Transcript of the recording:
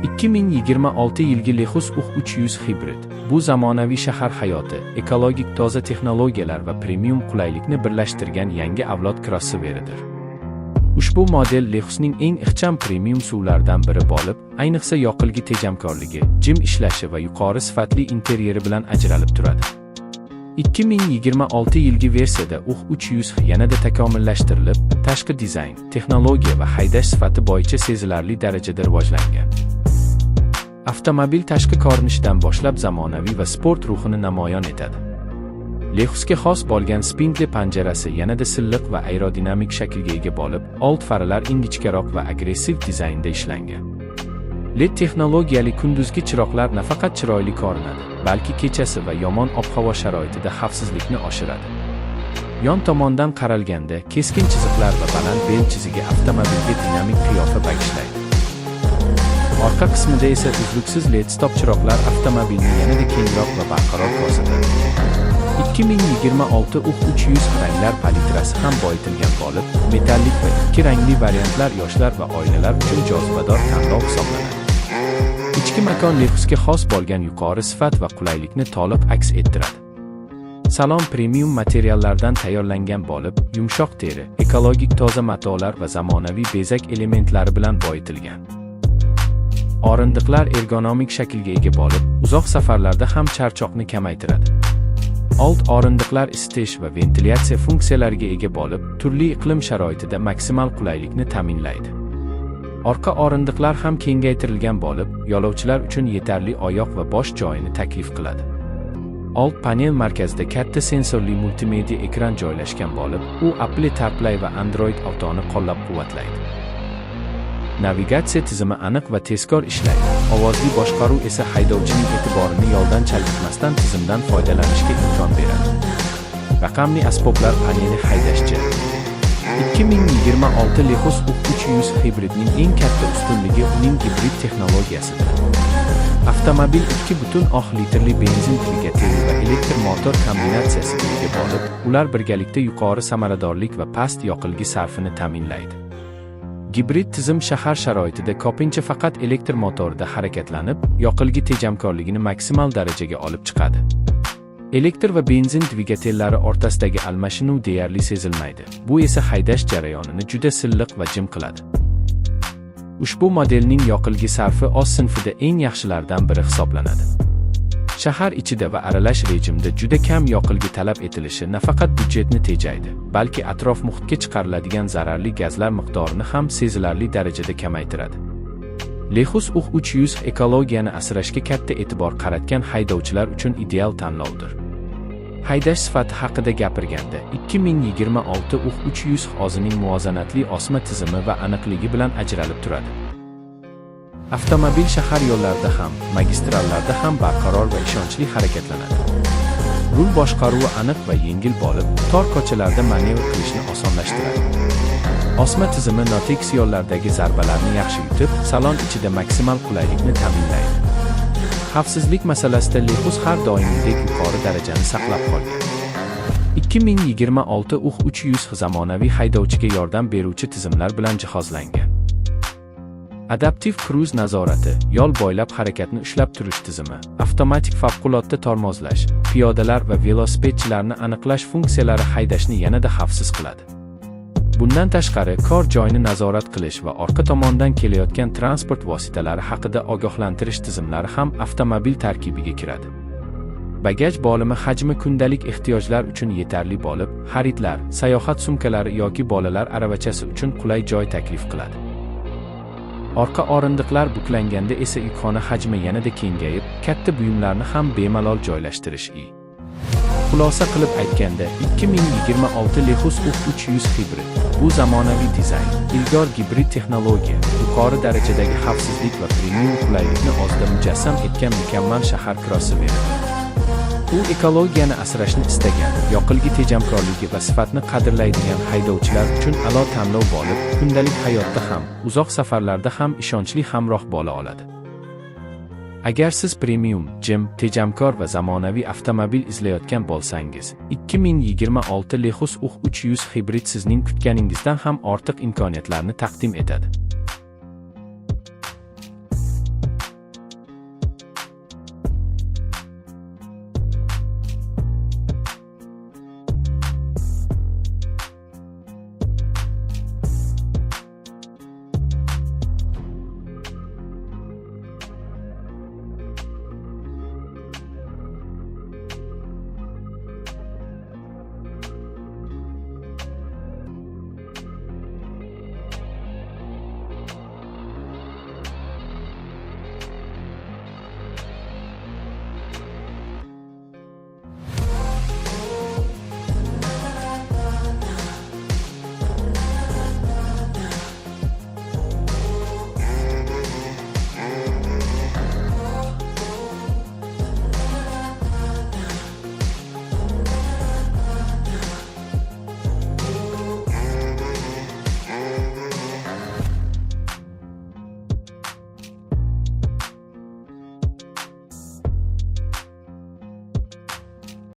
2026 Lexus UX 300 hibrid. Bu zamonaviy shahar hayoti, ekologik toza texnologiyalar va premium qulaylikni birlashtirgan yangi avlod krossoveridir. Ushbu model Lexusning eng ixcham premium SUVlaridan biri bo'lib, ayniqsa yoqilg'i tejamkorligi, jim ishlashi va yuqori sifatli interyeri bilan ajralib turadi. 2026 yilgi versiyada UX 300 yanada takomillashtirilib, tashqi dizayn, texnologiya va haydash sifati bo'yicha sezilarli darajada rivojlangan. Avtomobil tashqi ko'rinishidan boshlab zamonaviy va sport ruhini namoyon etadi. Lexusga xos bo'lgan spindli panjarasi yanada silliq va aerodinamik shaklga ega bo'lib, old faralar ingichkaroq va agressiv dizaynda ishlangan. LED texnologiyali kunduzgi chiroqlar nafaqat chiroyli ko'rinadi, balki kechasi va yomon ob-havo sharoitida xavfsizlikni oshiradi. Yon tomondan qaralganda, keskin chiziqlar va baland bel chizigi avtomobilga dinamik qiyofa bag'ishlaydi. Orqa qismida esa uzluksiz LED stop chiroqlar avtomobilni yanada kengroq va barqaror ko'rsatadi. 2026 UX 300 ranglar palitrasi ham boyitilgan bo'lib, metallik va ikki rangli variantlar yoshlar va oilalar uchun jozibador tanlov hisoblanadi. Ichki makon Lexusga xos bo'lgan yuqori sifat va qulaylikni to'liq aks ettiradi. Salon premium materiallardan tayyorlangan bo'lib, yumshoq teri, ekologik toza matolar va zamonaviy bezak elementlari bilan boyitilgan. O'rindiqlar ergonomik shaklga ega bo'lib, uzoq safarlarda ham charchoqni kamaytiradi. Old o'rindiqlar isitish va ventilyatsiya funksiyalariga ega bo'lib, turli iqlim sharoitida maksimal qulaylikni ta'minlaydi. Orqa o'rindiqlar ham kengaytirilgan bo'lib, yo'lovchilar uchun yetarli oyoq va bosh joyini taklif qiladi. Old panel markazida katta sensorli multimedia ekran joylashgan bo'lib, u Apple CarPlay va Android Auto'ni qo'llab-quvvatlaydi. Navigatsiya tizimi aniq va tezkor ishlaydi. Ovozli boshqaruv esa haydovchining e'tiborini yo'ldan chalg'itmasdan tizimdan foydalanishga imkon beradi. Raqamli asboblar paneli haydashchi. 2026 Lexus UX 300 hibridning eng katta ustunligi uning gibrid texnologiyasidir. Avtomobil 2,6 litrli benzin dvigateli va elektr motor kombinatsiyasiga ega bo'lib, ular birgalikda yuqori samaradorlik va past yoqilg'i sarfini ta'minlaydi. Gibrid tizim shahar sharoitida ko'pincha faqat elektr motorida harakatlanib, yoqilg'i tejamkorligini maksimal darajaga olib chiqadi. Elektr va benzin dvigatellari o'rtasidagi almashinuv deyarli sezilmaydi. Bu esa haydash jarayonini juda silliq va jim qiladi. Ushbu modelning yoqilg'i sarfi o'z sinfida eng yaxshilardan biri hisoblanadi. Shahar ichida va aralash rejimda juda kam yoqilg'i talab etilishi nafaqat byudjetni tejaydi, balki atrof muhitga chiqariladigan zararli gazlar miqdorini ham sezilarli darajada kamaytiradi. Lexus UX 300 ekologiyani asrashga katta e'tibor qaratgan haydovchilar uchun ideal tanlovdir. Haydash sifati haqida gapirganda, 2026 UX 300 o'zining muvozanatli osma tizimi va aniqligi bilan ajralib turadi. Avtomobil shahar yo'llarida ham, magistrallarda ham barqaror va ishonchli harakatlanadi. Rul boshqaruvi aniq va yengil bo'lib, tor ko'chalarda manevr qilishni osonlashtiradi. Osma tizimi notekis yo'llardagi zarbalarni yaxshi yutib, salon ichida maksimal qulaylikni ta'minlaydi. Xavfsizlik masalasida Lexus har doimgidek yuqori darajani saqlab qolgan. 2026 UX 300 zamonaviy haydovchiga yordam beruvchi tizimlar bilan jihozlangan. Adaptiv kruz nazorati, yo'l bo'ylab harakatni ushlab turish tizimi, avtomatik favqulodda tormozlash, piyodalar va velosipedchilarni aniqlash funksiyalari haydashni yanada xavfsiz qiladi. Bundan tashqari, kor joyni nazorat qilish va orqa tomondan kelayotgan transport vositalari haqida ogohlantirish tizimlari ham avtomobil tarkibiga kiradi. Bagaj bo'limi hajmi kundalik ehtiyojlar uchun yetarli bo'lib, xaridlar, sayohat sumkalari yoki bolalar aravachasi uchun qulay joy taklif qiladi. Orqa o'rindiqlar buklanganda esa yukxona hajmi yanada kengayib, katta buyumlarni ham bemalol joylashtirish Xulosa qilib aytganda, 2026 Lexus UX 300 hibrid. Bu zamonaviy dizayn, ilg'or gibrid texnologiya, yuqori darajadagi xavfsizlik va premium qulaylikni o'zida mujassam etgan mukammal shahar krossoveri. U ekologiyani asrashni istagan, yoqilg'i tejamkorligi va sifatni qadrlaydigan haydovchilar uchun a'lo tanlov bo'lib, kundalik hayotda ham, uzoq safarlarda ham ishonchli hamroh bo'la oladi. Agar siz premium, jim, tejamkor va zamonaviy avtomobil izlayotgan bo'lsangiz, 2026 Lexus UX 300 hibrid sizning kutganingizdan ham ortiq imkoniyatlarni taqdim etadi.